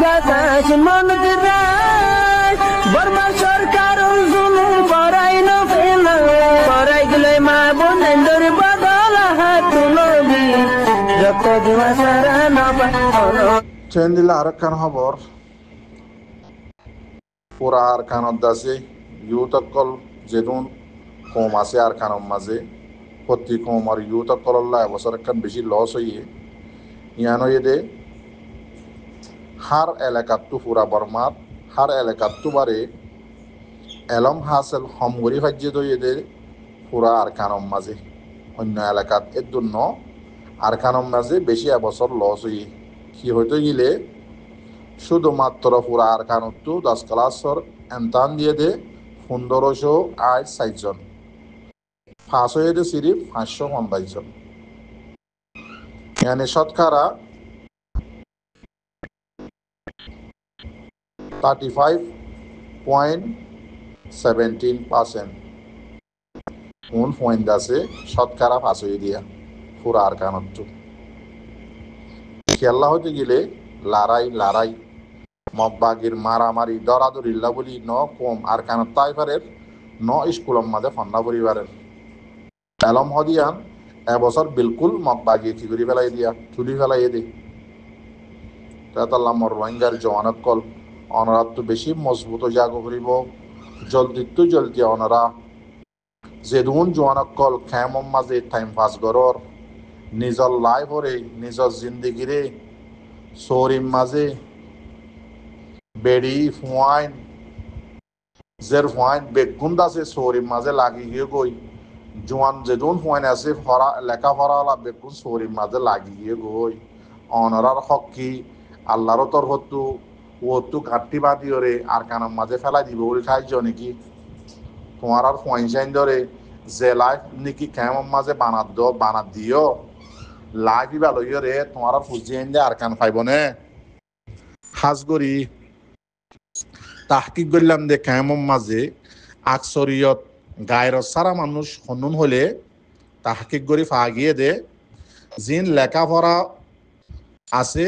বাতাস মনত রায় বর্মা সরকার জুলুম করাই না ফেলা করাই গেলে মা বোনেদের বদল হাত তুলবি যত দিবা সারা না ট্রেন দিলে আরেকখান খবর পুরা আরকানত আছে ইউথ অকল যেদুন কম আছে আরকানের মাঝে প্রতি কম আর ইউথ অকল্লা এবছর একখান বেশি লস হইয়ে ইয়ানো এদে হার এলাকাতটো পুরা বর্মার হার এলাকাতটো বারে এলম হাসেল সমগরি ভাজ্য তো এদের পুরা আরকানের মাঝে অন্য এলাকাত এর জন্য আরকানের মাঝে বেশি এবছর লস হইয়ে কি হইতে গেলে শুধুমাত্র পুরা আরকানতো 10 ক্লাসর এমতান দিয়ে দে 1560 জন পাস হয়ে দে সিরিফ 550 জন মানে শতকরা 35.17% কোন পয়েন্ট আছে শতকরা পাস হয়ে দিয়া পুরা আরকানতো খেলা হতে গেলে লড়াই মগবাগির মারামারি দরাদরিল্লা বলি ন কম আর কান তাইফারের ন স্কুলের মাঝে ফন্না পরিবারের এলম হদিয়ান এবছর বিলকুল মগবাগি কি করি ফেলাই দিয়া তুলি ফেলাই দে তাতাল্লাহ মর রোহিঙ্গার জওয়ানক কল অনরাত তো বেশি মজবুত জাগো করিব জলদি অনরা যেদুন জওয়ানক কল খেমম মাঝে টাইম পাস গরর নিজর লাইফরে নিজর জিন্দিগিরে সরিম মাঝে বেড়ি ফুয়াইন জের ফুয়াইন বেগুন আছে সরিম মাঝে লাগি গিয়ে গই জোয়ান যেদুন ফুয়াইন আছে ফরা লেখা ফরালা বেগুন সরিম মাঝে লাগি গিয়ে গই অনরার হকি আল্লাহর তরফতো ওতো ঘাটতি বাদিওরে আর কানার মাঝে ফেলাই দিব বলে খাইছ নাকি তোমার আর ফুয়াইন সাইন ধরে যে লাইফ নাকি কেমন মাঝে বানাত দিও লাইফই ভালো রে তোমার আর ফুজি আইন দে আর কান পাইব নে হাজগরি তাহকিক করলাম দে কেমন মাঝে আকসরিয়ত গায়ের সারা মানুষ হনুন হলে তাহকিক করি গিয়ে দে জিন লেখাপড়া আছে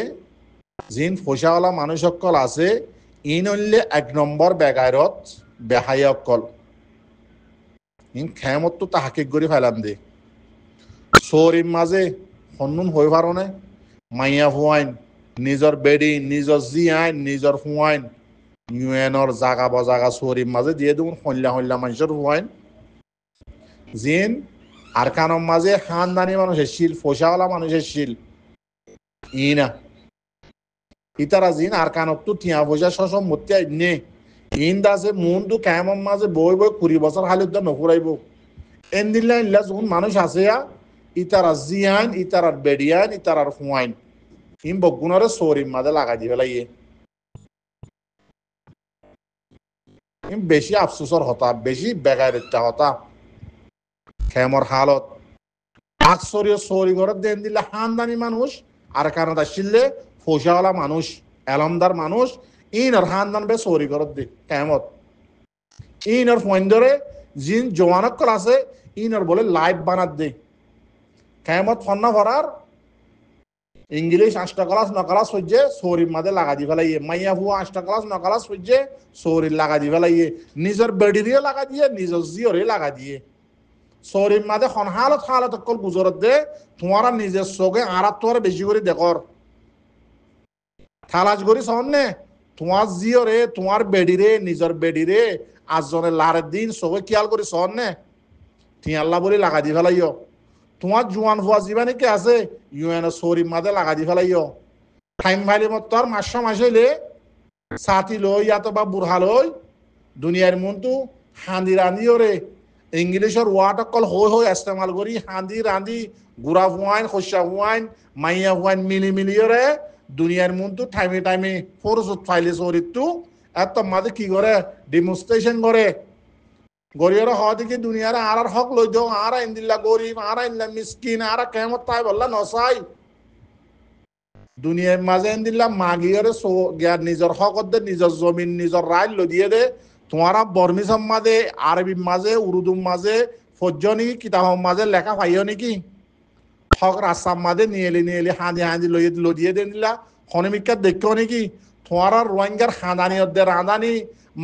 জিন পয়সাওয়ালা মানুষ সকল আছে ইন হইলে 1 নম্বর বেগায়রত বেহাই অকল ইন খেমত তো তাহকিক করি ফেলাম দে সরিম মাঝে হনুন হয়ে পারনে মাইয়া ফুয়াইন নিজর বেডি নিজর জিয়াইন নিজর ফুয়াইন ইউএনর জাগা বজাগা সরিম মাঝে দিয়ে দেখুন হল্লা মানুষের ফুয়াইন জিন আরকানের মাঝে খানদানি মানুষের শিল পয়সাওয়ালা মানুষের শিল ইনা ইতারা জিন আরকানক তো টিয়া পয়সা সম্মতি আইনে ইন দাসে মন তো কেমন মাঝে বই 20 বছর হালিত নফুরাইব এন দিল্লা ইল্লা যখন মানুষ আছে ইতারা জিয়াইন ইতারার বেডিয়াইন ইতারার ফুয়াইন ইন বগুনরে সরিম মাঝে লাগা দি ফেলাইয়ে ইন বেশি আফসোসর হতা বেশি বেগাইরতা হতা খেমর হালত আকসরিয় সরি ঘরত দেন দিলে খানদানি মানুষ আর কারণ আসলে ফৌসাওয়ালা মানুষ এলমদার মানুষ ইনর খানদান বে সরি ঘরত দে কেমত ইনর ফোন ধরে জিন জওয়ানক আছে ইনর বলে লাইভ বানাত দে কেমত ফন্না ভরার ইংলিশ 8টা ক্লাস 9 ক্লাস হইছে সরির মাঝে লাগা দি ফেলাইয়ে মাইয়া হুয়া 8টা ক্লাস 9 ক্লাস হইছে সরির লাগা দি ফেলাইয়ে নিজের বেডিরিয়ে লাগা দিয়ে নিজের জিওরে লাগা দিয়ে সরির মাঝে খন হালত কল গুজরত দে তোমারা নিজের চোখে আর তোর বেশি করে দেখর থালাস করি সন্নে তোমার জিওরে তোমার বেডিরে নিজের বেডিরে আজজনের লারের দিন চোখে খেয়াল করি সন্নে তুই আল্লাহ বলে লাগা দি ফেলাইও তোমার জোয়ান ফুয়া জীবানে কে আছে ইউএন সরির মাঝে লাগা দি ফেলাইও টাইম ভাইলে মতর মাস হইলে সাথী লই ইয়াতো বা বুড়হা লই দুনিয়ার মনতু হাঁদি রাঁধি ওরে ইংলিশের ওয়ার্ড অকল হই ইস্তেমাল করি হাঁদি রাঁধি গুড়া ফুয়াইন খসা ফুয়াইন মাইয়া ফুয়াইন মিলি ওরে দুনিয়ার মনতু টাইমে ফরজত ফাইলে সরিতু এত মাঝে কি করে ডেমনস্ট্রেশন করে গরিয়র হওয়া দেখি দুনিয়ার আর হক লই দেও আর ইন্দিল্লা গরিব আর ইন্দিল্লা মিসকিন আর কেমত তাই বললা নসাই দুনিয়ার মাঝে ইন্দিল্লা মাগিয়রে নিজের হক দে নিজের জমিন নিজের রায় লো দিয়ে দে তোমারা বর্মি মাঝে আরবি মাঝে উর্দু মাঝে ফজ্জনি কিতাব মাঝে লেখা পাইও নাকি হক রাস্তার মাঝে নিয়ে হাঁদি লো দিয়ে দেন দিলা খনিমিকা দেখো নাকি তোমার রোহিঙ্গার হাঁদানিয়দের রাঁধানি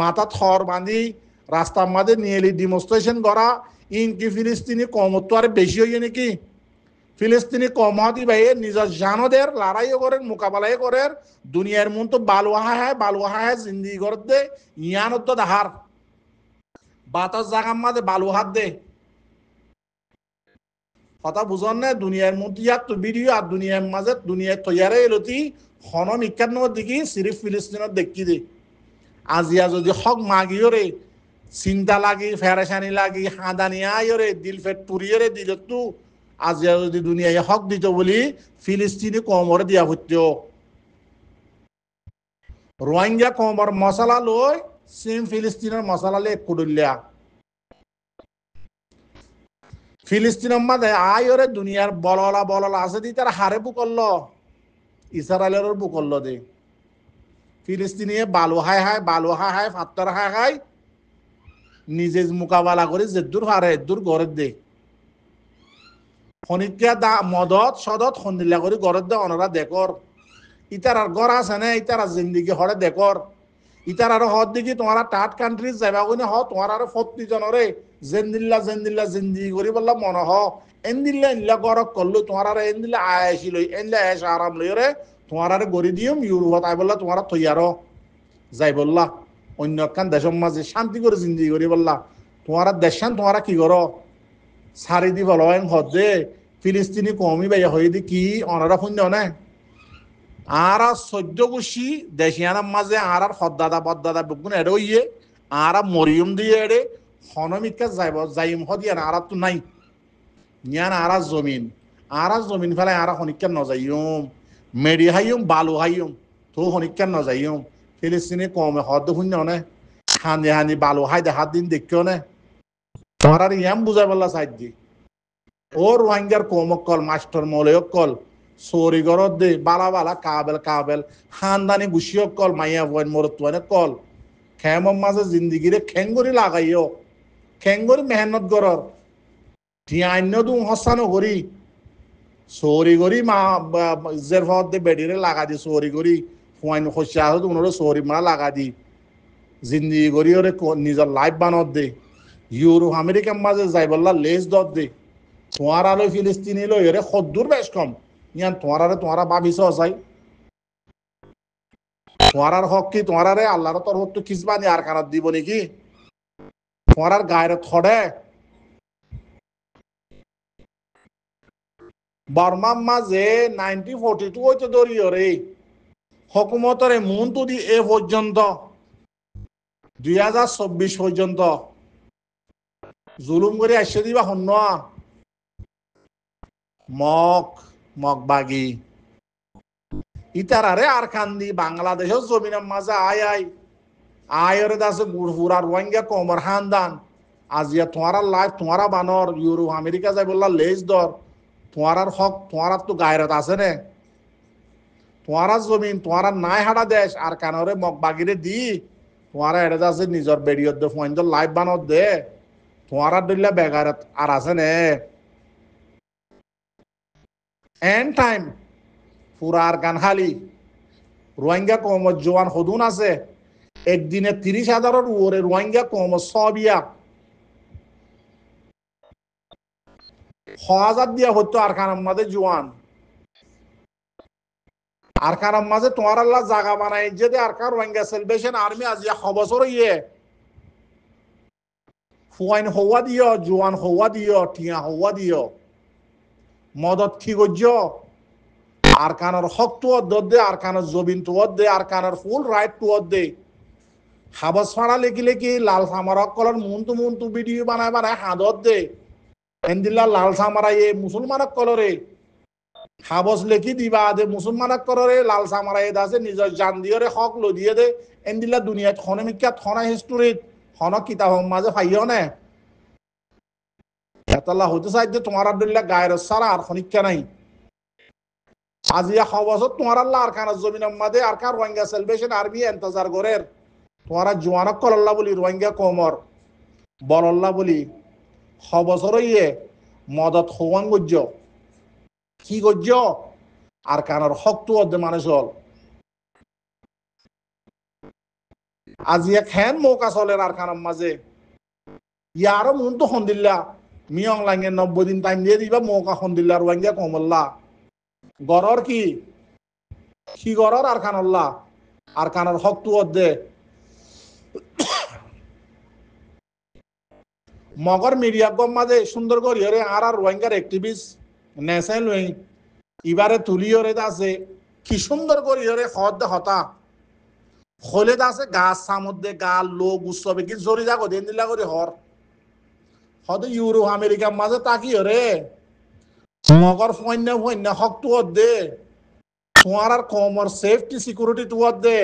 মাথা থর বাঁধি রাস্তার মাঝে নিয়ে এলি ডিমনস্ট্রেশন করা ইনকি ফিলিস্তিনি কমত্ব আর বেশি হইয়ে নাকি ফিলিস্তিনি কমহাতি ভাই নিজের জানদের লড়াইও করেন মোকাবেলাই করেন দুনিয়ার মন তো বালুয়া হ্যাঁ জিন্দি করত দে ইয়ানত তো দাহার বাতাস জাগার মাঝে বালু হাত দে কথা বুঝন না দুনিয়ার মধ্যে ইয়াত তো ভিডিও আর দুনিয়ার মাঝে দুনিয়ার তৈয়ারে এলতি হনম ইকার নম্বর দেখি সিরিফ ফিলিস্তিনত দেখি দে আজিয়া যদি হক মাগিও রে চিন্তা লাগি ফেরেশানি লাগি হাঁদানি আয়রে দিল ফেট পুরিয়ে দিল তু আজিয়া যদি দুনিয়ায় হক দিত বলি ফিলিস্তিনি কমরে দিয়া হইতো রোহিঙ্গা কমর মশলা লই সেম ফিলিস্তিনের মশলা লে কুডুলিয়া ফিলিস্তিনের মাঝে আয়রে দুনিয়ার বললা আছে দি তার হারে বুকল্ল ইসরায়েলের বুকল্ল দে ফিলিস্তিনি বালু হায় ফাত্তর হায় নিজে মোকাবেলা করে যেদূর হারে দূর গড়ে দে খনিকা দা মদত সদত সন্দিলা করে গড়ে দে অনরা দেখর ইতার আর গড় আছে না ইতার জিন্দিগি হরে দেখর ইতার আর হদ দেখি তোমার টাট কান্ট্রিজ যাবা কোনে হ তোমার আর 40 জনরে জেন্দিল্লা জিন্দিগি করি বললা মন হ এন্দিল্লা ইল্লা গড় করলো তোমার আর এন্দিল্লা আয়াসি লই এন্দিল্লা আয়াস আরাম লই রে তোমার আর গড়ি দিম ইউরোপত আই বললা তোমার তৈয়ার যাই বললা অন্য কান দেশের মাঝে শান্তি করে জিন্দিগি করি বললা তোমার দেশান তোমার কি করো সারি দি বলো হদে ফিলিস্তিনি কমি বাইয়া হয়ে দি কি অনারা শুন্য না আর 14 গোষ্ঠী দেশিয়ানার মাঝে আর হদ্দাদা বদ্দাদা বুকুন এড়ে ইয়ে আর মরিয়ম দিয়ে এড়ে হনমিকা যাইম হদিয়ান আর তো নাই ইয়ান আর জমিন ফেলাই আর হনিকা নজাইম মেডি হাইম বালু হাইম তো হনিকা নজাইম ফিলিস্তিনি কমে হদ শূন্য নে হানি বালু হাই হাত দিন দেখিও নে তোমার আর ইয়াম বুঝাই বললা সাইড দি ও রোহিঙ্গার কমক কল মাস্টার মলয়ক কল সরি গরত দে বালা কাবেল হানদানি গুছিয়ক কল মাইয়া বইন মরতুয়ানে কল খেমর মাঝে জিন্দিগিরে খেঙ্গরি লাগাইও খেঙ্গরি মেহনত গরর টিয়ান্য দু হসানো করি সরি করি মা ইজ্জের ফদ দে বেডিরে লাগা দি সরি করি ফুয়াইন খসা হতো উনরে সরি মারা লাগা দি জিন্দিগি করি ওরে নিজের লাইফ বানত দে ইউরোপ আমেরিকার মাঝে যাই বললা লেজ দত দে তোমার আলো ফিলিস্তিনি লই এরে সদ্দুর বেশ কম ইয়ান তোমার ভাবিস চাই তোমার হক কি তোমার আল্লাহর তরফ তো খিসবানি আর কানত দিব নাকি তোমার গায়ের থড়ে বর্মার মাঝে 1942 হইতে ধরিও রে হকুমতরে মন তো দি এ পর্যন্ত 2024 পর্যন্ত জুলুম করে আসছে দিবা হন্য মক বাগি ইতারারে আর কান্দি বাংলাদেশের জমিনের মাঝে আয়রে দাসে পুরা রোহিঙ্গা কমর হানদান আজিয়া তোমার লাইফ তোমার বানর ইউরোপ আমেরিকা যাই বললা লেজ দর তোমার হক তোমার তো গায়রত আছে নে তোমার জমিন তোমার নাই হাঁটা দেশ আর কানরে মক বাগিরে দি তোমার এটা দাসে নিজের বেড়িয়ত দে ফোন লাইফ বানর দে তোমার দিল্লা বেগারত আর আছে নে এন্ড টাইম পুরার গানহালি রোহিঙ্গা কমত জোয়ান হদুন আছে একদিনে 30,000-এর উপরে রোহিঙ্গা কমত সবিয়া 1000 দিয়া হতো আর খানার মাঝে জোয়ান আর খানার মাঝে তোমার আল্লাহ জায়গা বানাই যে আর কার রোহিঙ্গা সেলিব্রেশন আর্মি আজিয়া খবসর ইয়ে ফুয়াইন হওয়া দিও জোয়ান হওয়া দিও টিয়া হওয়া দিও মদত কি গজ্য আর কানার হক তো দে আর কানার জবিন তো দে আর কানার ফুল রাইট তো দে হাবস ফাড়া লেখি লাল সামারক কলর মুন তো ভিডিও বানায় হাদত দে এন্দিল্লা লাল সামারা এ মুসলমানক কলরে হাবস লেখি দিবা দে মুসলমানক কলরে লাল সামারা এ দাসে নিজের জান দিয়রে হক লো দিয়ে দে এন্দিল্লা দুনিয়াত খনমিকা থনা হিস্টোরিত হনক কিতাব মাঝে ফাইও নে এতলা হতে চাই যে তোমার আব্দুল্লাহ গায়ের সারা আর খনিকা নাই আজিয়া খবসত তোমার আল্লাহ আর কানার জমিনের মাঝে আর কার রোহিঙ্গা সেলিব্রেশন আর্মি ইন্তজার করের তোমার জোয়ানক কলল্লা বলি রোহিঙ্গা কমর বলল্লা বলি খবসর ইয়ে মদত হওয়ান গজ্য কি গজ্য আর কানার হক তো অর্ধে মানুষ হল আজি খেন মৌকা চলের আর কানার মাঝে ইয়ারও মন তো সন্দিল্লা মিয়ং লাগে 90 দিন টাইম দিয়ে দিবা মৌকা সন্দিল্লার ওয়াঙ্গিয়া কমল্লা গরর কি গরর আর কানল্লা আর কানার হক তু দে মগর মিডিয়া গম মাঝে সুন্দর করি রে আর রোহিঙ্গার অ্যাক্টিভিস্ট নেশাই লই এবারে তুলিওরে আছে কি সুন্দর করি রে হদ হতা হলে আছে গাছ সামুদ্রে গাল লোক উৎসবে কি জরি যাগো দিন দিলা করে হদ ইউরোপ আমেরিকার মাঝে তাকি রে মগর ফন্য হক তু দে তোমার আর কমর সেফটি সিকিউরিটি তু দে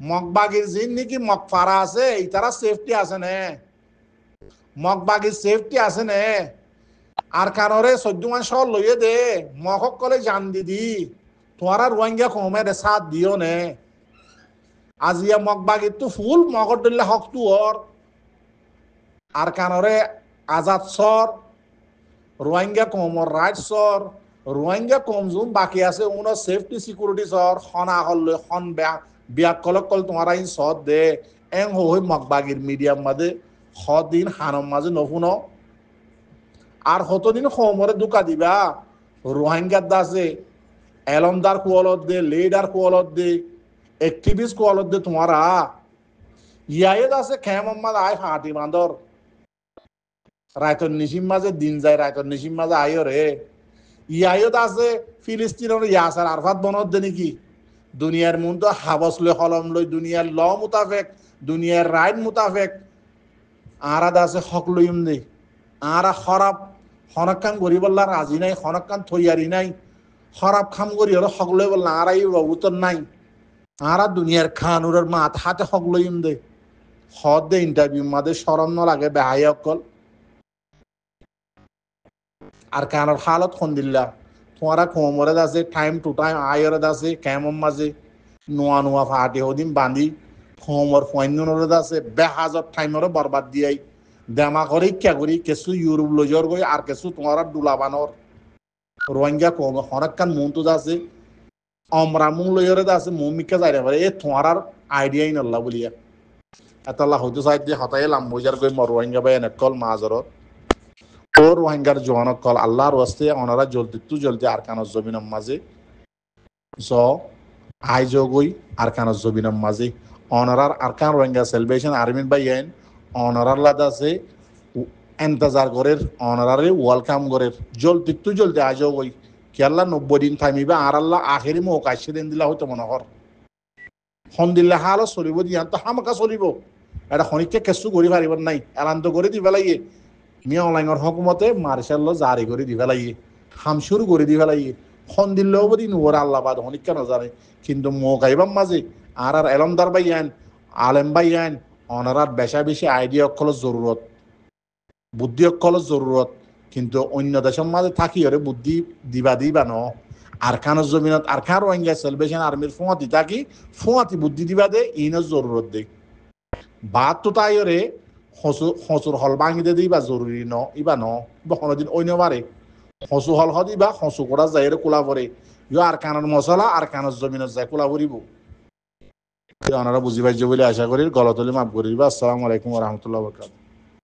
মগবাগির জিন নাকি মগ ফারা আছে ইতারা সেফটি আছে নে মগবাগির সেফটি আছে নে আর কানরে 14 মাস লইয়ে দে মগক কলে জান দিদি তোমার আর রোহিঙ্গা কমে রে সাথ দিও নে আজিয়া মগবাগির তো ফুল মগর দিলে হক তু আর কানরে আজাদ সর রোহিঙ্গা কমর রাইট সর রোহিঙ্গা কমজুম বাকি আছে উনো সেফটি সিকিউরিটি সর হনা হল হন বিয়া কল তোমারা ইন সদ দে এং হই মগবাগির মিডিয়াম মাঝে দিন হানম মাঝে নফুনো আর হতদিন সমরে দুকা দিবা রোহিঙ্গার দাসে এলমদার কুয়ালত দে লিডার কুয়ালত দে অ্যাক্টিভিস্ট কুয়ালত দে তোমারা ইয়ায়ে দাসে খেমম্মাদ আয় ফাটি বান্দর রায়তর নিশিম মাঝে দিন যায় রায়তর নিশিম মাঝে আয়ো রে ইয়ায়ে দাসে ফিলিস্তিনের ইয়াসার আরফাত বনত দে নাকি দুনিয়ার মন তো হাবস লই হলম লই দুনিয়ার ল মুতাফেক দুনিয়ার রাইট মুতাফেক আরা দাসে হক লইম দে আরা খরাব হনকান গরিবল্লা রাজি নাই হনকান থইয়ারি নাই খরাব খাম করি আর হক লই বললা আরাই উত্তর নাই আরা দুনিয়ার খানুরের মাত হাতে হক লইম দে হদ দে ইন্টারভিউ মাদে শরম ন লাগে বেহাই অকল আর কানার হালত খন্দিল্লা তোমারা কোমরে আছে টাইম টু টাইম আয়রে আছে কেমন মাঝে নোয়া ফাটে ওদিন বান্ধি কোমর ফয়নুরে আছে বেহাজর টাইমরে বরবাদ দিয়াই দেমা করে ইচ্ছা করি কিছু ইউরোপ লজর গই আর কিছু তোমার দুলাবানর রোহিঙ্গা কম হরকান মন তো আছে অমরা মুং লজরে আছে মমিকা যাই রে এ তোমার আইডিয়াই নল্লা বলিয়া এতলা হয়তো চাই দিয়ে হতাই লাম্বজার গই রোহিঙ্গা বাই এনেকল মাজরত ও রোহিঙ্গার জওয়ানক কল আল্লাহর ওয়াস্তে ওনারা জলদি আরকানের জমিনের মাঝে আইজগই আরকানের জমিনের মাঝে ওনারার আরকান রোহিঙ্গা সেলিব্রেশন আর্মিন বাই আইন ওনারার লাদ আছে এন্তজার করের ওনারারে ওয়েলকাম করের জলদি আইজগই কেল্লা 90 দিন থামিবা আর আল্লাহ আখেরি মৌকা দিন দিলা হয়তো মনে হর হন দিলে হালো চলিব দিয়ান তো হামাকা চলিব এটা খনিককে কেঁচু করি পারিব নাই এলান্ত করে দিবা লাগে মিয়া অনলাইনের হকুমতে মার্শাল জারি করে দিবা লাগে হামশুর করে দিবা লাগে খন দিলেও বদি নুয়ার আল্লাহ বাদ হনিকা নজানে কিন্তু মৌকাইবাম মাঝে আর এলমদার বাই আইন আলেম বাই আইন অনারার বেশি আইডিয়া অক্ষলের জরুরত বুদ্ধি অক্ষলের জরুরত কিন্তু অন্য দেশের মাঝে থাকি ওরে বুদ্ধি দিবা ন আরকানের জমিনত আরকান রোহিঙ্গা সেলিব্রেশন আর্মির ফোঁয়াতি থাকি ফোঁয়াতি বুদ্ধি দিবা দে ইনের জরুরত দে বাদ তো তাই ওরে হসুর হল ভাঙি দে দিবা জরুরি ন ইবা ন বহন দিন অন্য বারে হসু হল দিবা হসু করা যায় কোলা পরে ইয়ে আরকানের মশলা আরকানের জমিনত যায় কোলা পরিব ওনারা বুঝি পাইছে বলে আশা করি গলতলি মাফ করিবা। আসসালামু আলাইকুম ওয়া রাহমাতুল্লাহি ওয়া বারাকাতুহু।